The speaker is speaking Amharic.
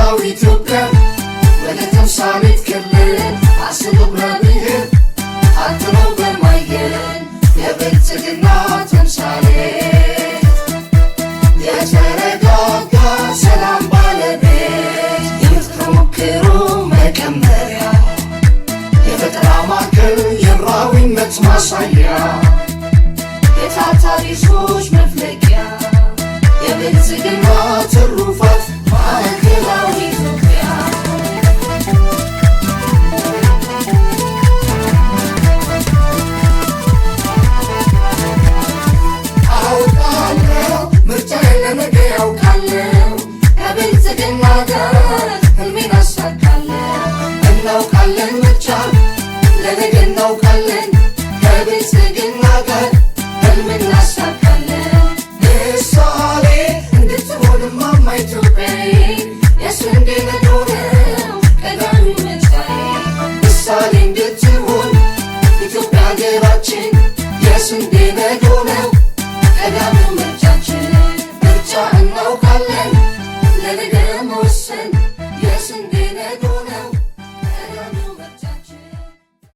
መላው ኢትዮጵያ ወደ ተምሳሌት ክልል አስቡብና ብሄር አትነው በማየን የብልጽግና ተምሳሌት የተረጋጋ ሰላም ባለቤት የምትሞክሩ መቀመሪያ የፈጠራ ማዕከል የምራዊነት ማሳያ የታታሪ ሰዎች መፍለቂያ የብልጽግና ትሩፋት ማዕከላዊ ኢትዮጵያ አውቃለሁ ምርጫዬን ለነገ ያውቃለሁ ከብልጽግና ጋር ህልሜን አሳካለሁ እናውቃለን ምርጫ ለነገ እናውቃለን ከብልጽግና ጋር ህልሜን እናሳካለን ምሳሌ እንድትሆን እማማ ኢትዮጵያዬ የስንዴ ነዶ ነው ቀዳሚ ምርጫዬ ምሳሌ እንድትሆን ኢትዮጵያ ሀገራችን የስንዴ ነዶ ነው